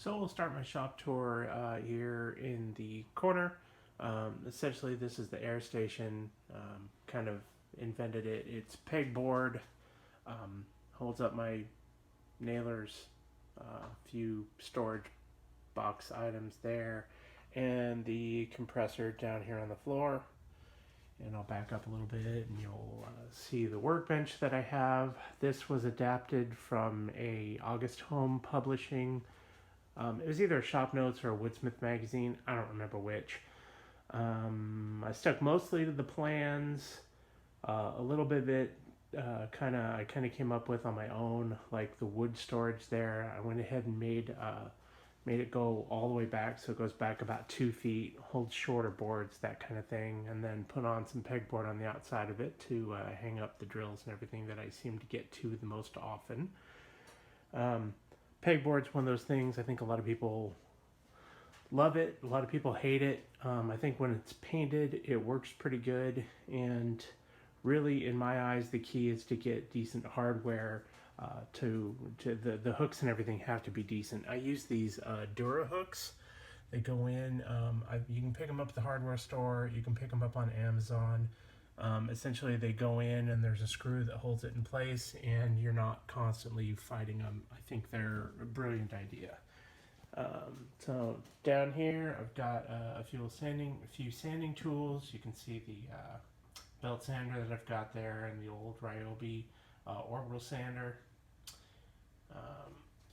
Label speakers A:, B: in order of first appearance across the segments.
A: So we'll start my shop tour here in the corner. Essentially, this is the air station. Kind of invented it. It's pegboard. Holds up my nailers. A few storage box items there, and the compressor down here on the floor. And I'll back up a little bit, and you'll see the workbench that I have. This was adapted from a August Home Publishing. It was either a Shop Notes or a Woodsmith magazine. I don't remember which. I stuck mostly to the plans. A little bit of it I kind of came up with on my own, like the wood storage there. I went ahead and made it go all the way back, so it goes back about 2 feet, holds shorter boards, that kind of thing, and then put on some pegboard on the outside of it to hang up the drills and everything that I seem to get to the most often. Pegboard's one of those things. I think a lot of people love it. A lot of people hate it. I think when it's painted, it works pretty good. And really, in my eyes, the key is to get decent hardware. To the hooks and everything have to be decent. I use these Dura hooks. They go in. You can pick them up at the hardware store. You can pick them up on Amazon. Essentially, they go in and there's a screw that holds it in place, and you're not constantly fighting them. I think they're a brilliant idea. So down here, I've got a few sanding tools. You can see the belt sander that I've got there, and the old Ryobi orbital sander.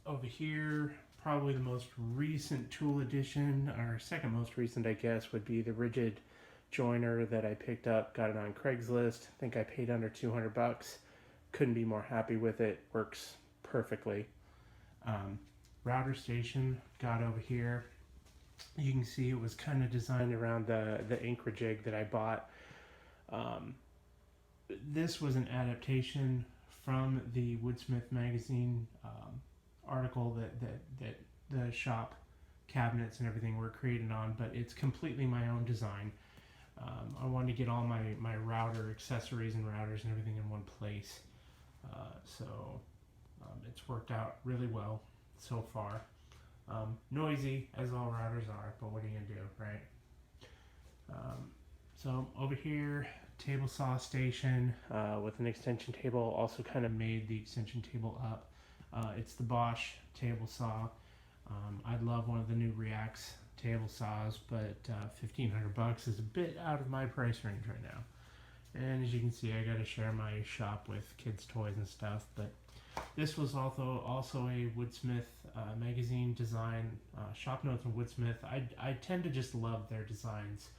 A: Over here, probably the most recent tool addition, or second most recent, I guess, would be the rigid joiner that I picked up. Got it on Craigslist. I think I paid under 200 bucks. Couldn't be more happy with it. Works perfectly. Router station got over here. You can see it was kind of designed around the Anchor jig that I bought. This was an adaptation from the Woodsmith magazine article that the shop cabinets and everything were created on, but it's completely my own design. I wanted to get all my router accessories and routers and everything in one place. So it's worked out really well so far. Noisy, as all routers are, but what are you going to do, right? So over here, table saw station with an extension table. Also kind of made the extension table up. It's the Bosch table saw. I love one of the new Reacts table saws, but 1,500 bucks is a bit out of my price range right now. And as you can see, I got to share my shop with kids' toys and stuff. But this was also a Woodsmith magazine design. Shop Notes and Woodsmith. I tend to just love their designs.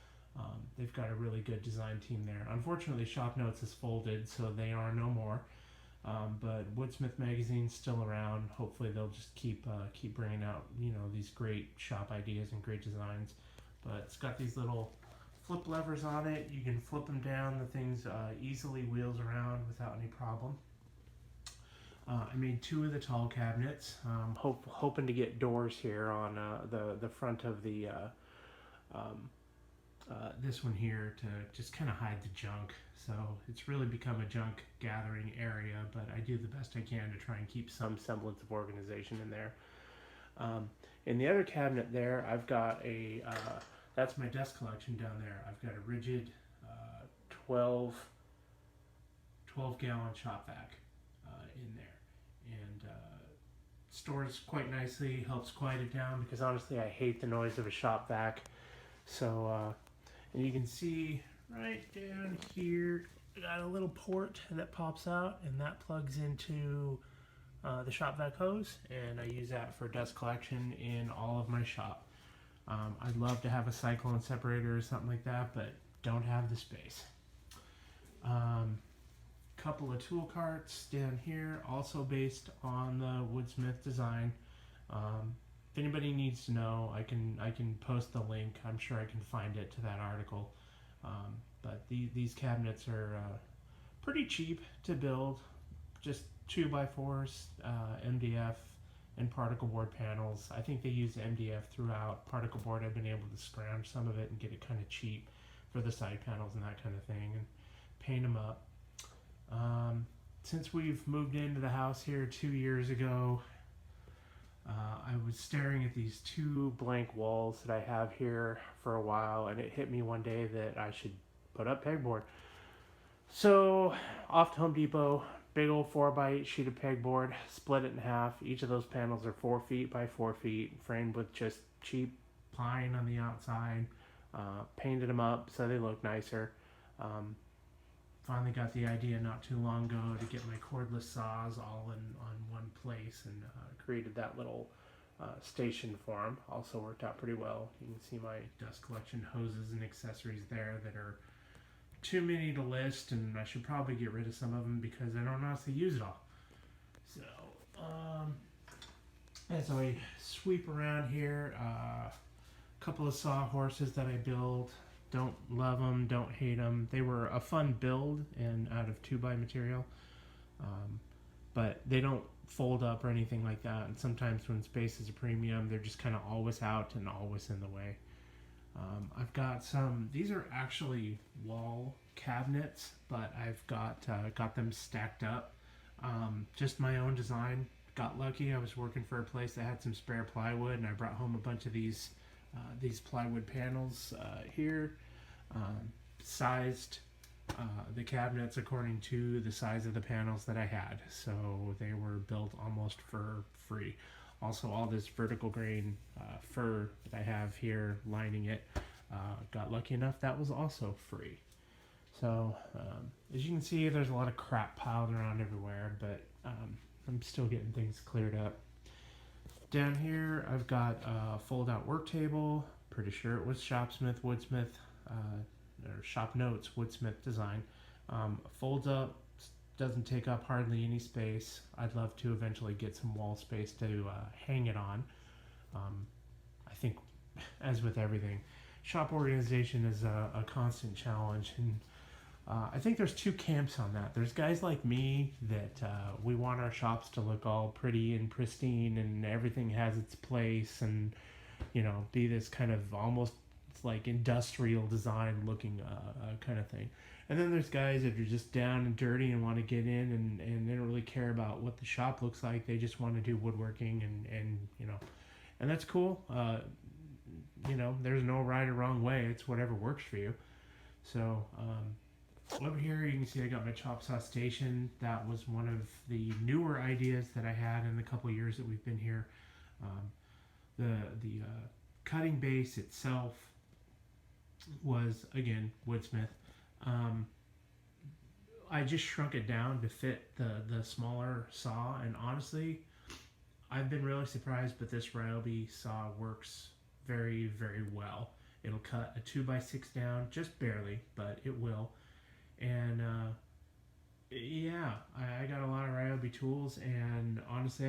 A: They've got a really good design team there. Unfortunately, Shop Notes is folded, so they are no more. But Woodsmith magazine's still around. Hopefully, they'll just keep bringing out these great shop ideas and great designs. But it's got these little flip levers on it. You can flip them down. The thing's easily wheels around without any problem. I made 2 of the tall cabinets. Hoping to get doors here on the front of the this one here to just kind of hide the junk. So it's really become a junk gathering area, but I do the best I can to try and keep some semblance of organization in there. In the other cabinet there, I've got that's my desk collection down there. I've got a rigid 12 gallon shop vac in there. And stores quite nicely, helps quiet it down, because honestly I hate the noise of a shop vac. So and you can see right down here, we got a little port that pops out, and that plugs into the shop vac hose, and I use that for dust collection in all of my shop. I'd love to have a cyclone separator or something like that, but don't have the space. Couple of tool carts down here, also based on the Woodsmith design. If anybody needs to know, I can post the link. I'm sure I can find it to that article. But these cabinets are pretty cheap to build. Just 2x4s, MDF, and particle board panels. I think they use MDF throughout. Particle board, I've been able to scrounge some of it and get it kind of cheap for the side panels and that kind of thing, and paint them up. Since we've moved into the house here 2 years ago, I was staring at these two blank walls that I have here for a while, and it hit me one day that I should put up pegboard. So, off to Home Depot, big old 4x8 sheet of pegboard, split it in half. Each of those panels are 4 feet by 4 feet, framed with just cheap pine on the outside. Painted them up so they look nicer. Um, Finally got the idea not too long ago to get my cordless saws all in on one place, and created that little station for them. Also worked out pretty well. You can see my dust collection hoses and accessories there that are too many to list, and I should probably get rid of some of them because I don't honestly use it all. So, as I sweep around here, a couple of sawhorses that I build. Don't love them, don't hate them. They were a fun build and out of 2x material, but they don't fold up or anything like that. And sometimes when space is a premium, they're just kind of always out and always in the way. I've got some. These are actually wall cabinets, but I've got them stacked up. Just my own design. Got lucky. I was working for a place that had some spare plywood, and I brought home a bunch of these plywood panels here. Sized the cabinets according to the size of the panels that I had, so they were built almost for free. Also, all this vertical grain fur that I have here lining it, got lucky enough that was also free. So as you can see, there's a lot of crap piled around everywhere, but I'm still getting things cleared up. Down here I've got a fold out work table. Pretty sure it was Shopsmith Woodsmith or Shop Notes Woodsmith design. Folds up, doesn't take up hardly any space. I'd love to eventually get some wall space to hang it on. I think, as with everything, shop organization is a constant challenge, and I think there's two camps on that. There's guys like me that we want our shops to look all pretty and pristine, and everything has its place, and be this kind of almost like industrial design looking kind of thing. And then there's guys that are just down and dirty and want to get in, and they don't really care about what the shop looks like. They just want to do woodworking, and that's cool. There's no right or wrong way. It's whatever works for you. So over here you can see I got my chop saw station. That was one of the newer ideas that I had in the couple years that we've been here. The cutting base itself was, again, Woodsmith. I just shrunk it down to fit the smaller saw, and honestly, I've been really surprised, but this Ryobi saw works very, very well. It'll cut a 2x6 down, just barely, but it will. And yeah, I got a lot of Ryobi tools, and honestly,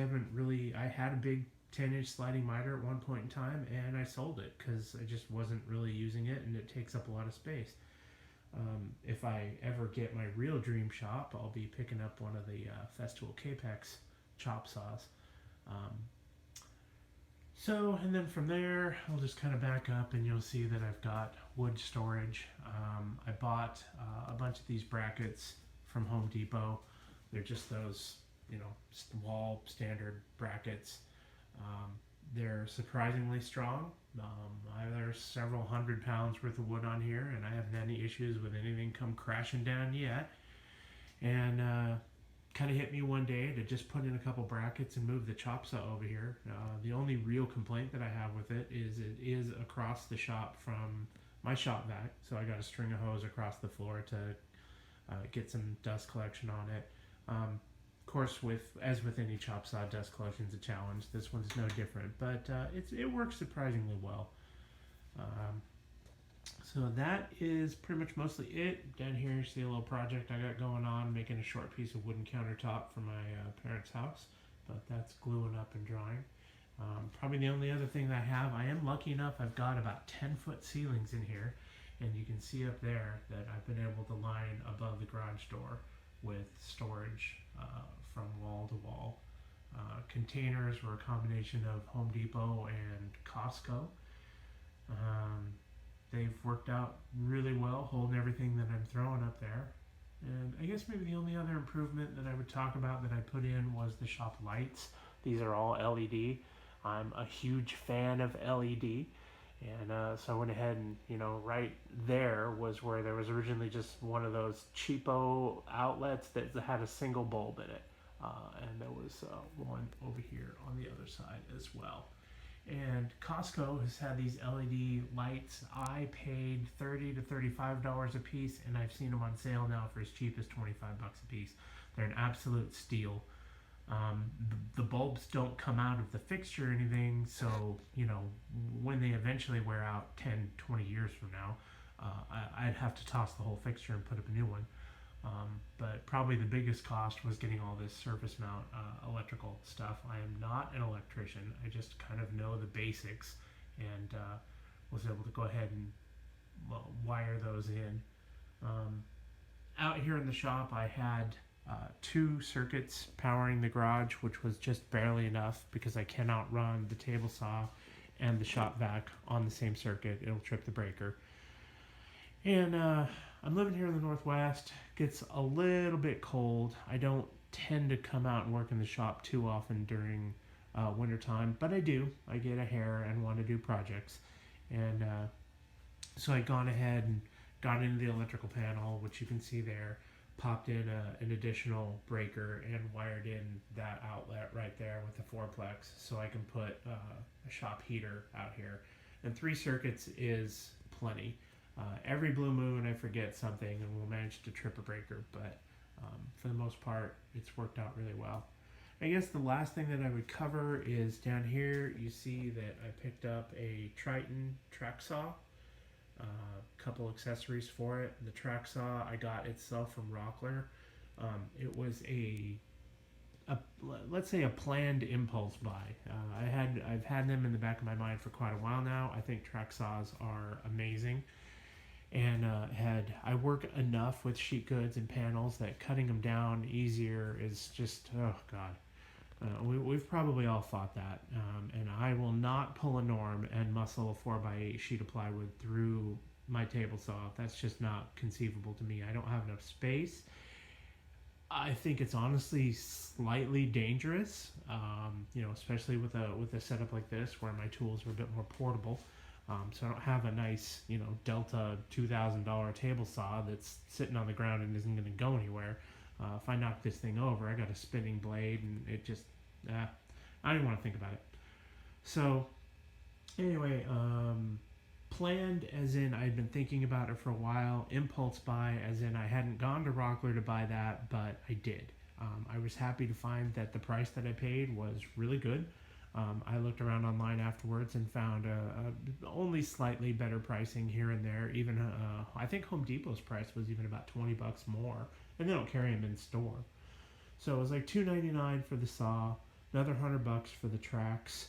A: I had a big 10-inch sliding miter at one point in time, and I sold it because I just wasn't really using it, and it takes up a lot of space. If I ever get my real dream shop, I'll be picking up one of the Festool Capex chop saws. And then from there, I'll just kind of back up, and you'll see that I've got wood storage. I bought a bunch of these brackets from Home Depot. They're just those, wall standard brackets. They're surprisingly strong. There's several 100 pounds worth of wood on here, and I haven't had any issues with anything come crashing down yet. And kind of hit me one day to just put in a couple brackets and move the chop saw over here. The only real complaint that I have with it is across the shop from my shop vac, so I got a string of hose across the floor to get some dust collection on it. Of course, as with any chop saw, dust collection is a challenge. This one's no different, but it works surprisingly well. So that is pretty much mostly it. Down here, you see a little project I got going on, making a short piece of wooden countertop for my parents' house, but that's gluing up and drying. Probably the only other thing that I am lucky enough, I've got about 10-foot ceilings in here, and you can see up there that I've been able to line above the garage door with storage from wall to wall. Containers were a combination of Home Depot and Costco. They've worked out really well, holding everything that I'm throwing up there. And I guess maybe the only other improvement that I would talk about that I put in was the shop lights. These are all LED. I'm a huge fan of LED, and so I went ahead and, right there was where there was originally just one of those cheapo outlets that had a single bulb in it. And there was one over here on the other side as well. And Costco has had these LED lights. I paid $30 to $35 a piece, and I've seen them on sale now for as cheap as $25 a piece. They're an absolute steal. The bulbs don't come out of the fixture or anything, so when they eventually wear out 10, 20 years from now, I'd have to toss the whole fixture and put up a new one. But probably the biggest cost was getting all this surface mount electrical stuff. I am not an electrician. I just kind of know the basics, and was able to go ahead and wire those in. Out here in the shop, I had 2 circuits powering the garage, which was just barely enough because I cannot run the table saw and the shop vac on the same circuit. It'll trip the breaker. And I'm living here in the Northwest. Gets a little bit cold. I don't tend to come out and work in the shop too often during wintertime, but I do. I get a hair and want to do projects. And so I gone ahead and got into the electrical panel, which you can see there, popped in an additional breaker and wired in that outlet right there with the 4-plex so I can put a shop heater out here. And 3 circuits is plenty. Every blue moon I forget something and we'll manage to trip a breaker, but for the most part it's worked out really well. I guess the last thing that I would cover is down here you see that I picked up a Triton track saw, a couple accessories for it. The track saw I got itself from Rockler. It was let's say a planned impulse buy. I've had them in the back of my mind for quite a while now. I think track saws are amazing. And I work enough with sheet goods and panels that cutting them down easier is just, oh God. We've probably all thought that. And I will not pull a Norm and muscle a 4x8 sheet of plywood through my table saw. That's just not conceivable to me. I don't have enough space. I think it's honestly slightly dangerous, especially with a setup like this where my tools are a bit more portable. So I don't have a nice, Delta $2,000 table saw that's sitting on the ground and isn't going to go anywhere. If I knock this thing over, I got a spinning blade, and it just, I don't even want to think about it. So, anyway, planned as in I'd been thinking about it for a while. Impulse buy as in I hadn't gone to Rockler to buy that, but I did. I was happy to find that the price that I paid was really good. I looked around online afterwards and found only slightly better pricing here and there. Even I think Home Depot's price was even about $20 more, and they don't carry them in store. So it was like $2.99 for the saw, another $100 for the tracks.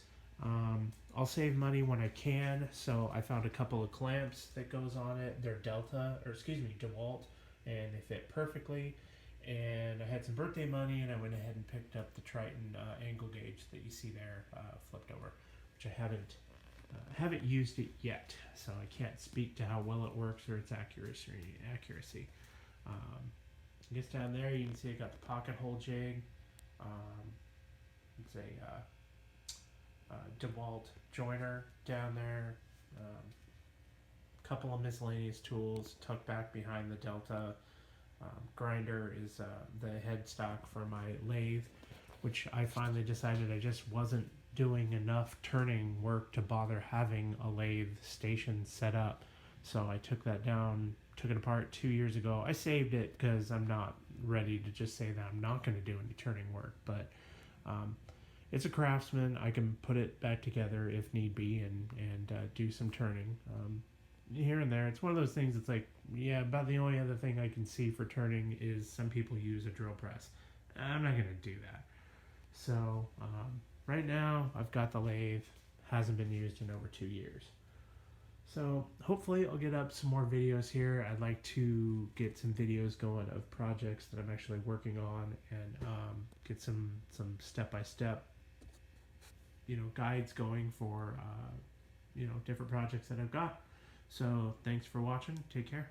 A: I'll save money when I can, so I found a couple of clamps that goes on it. They're DeWalt, and they fit perfectly. And I had some birthday money, and I went ahead and picked up the Triton angle gauge that you see there flipped over, which I haven't used it yet, so I can't speak to how well it works or its accuracy. I guess down there you can see I got the pocket hole jig. It's a DeWalt joiner down there. Couple of miscellaneous tools tucked back behind the Delta. Grinder is the headstock for my lathe, which I finally decided I just wasn't doing enough turning work to bother having a lathe station set up. So I took that down, took it apart 2 years ago. I saved it because I'm not ready to just say that I'm not going to do any turning work, but it's a Craftsman. I can put it back together if need be and do some turning. Here and there. It's one of those things that's like, yeah, about the only other thing I can see for turning is some people use a drill press. I'm not going to do that. So right now I've got the lathe. Hasn't been used in over 2 years. So hopefully I'll get up some more videos here. I'd like to get some videos going of projects that I'm actually working on and get some step-by-step guides going for different projects that I've got. So thanks for watching. Take care.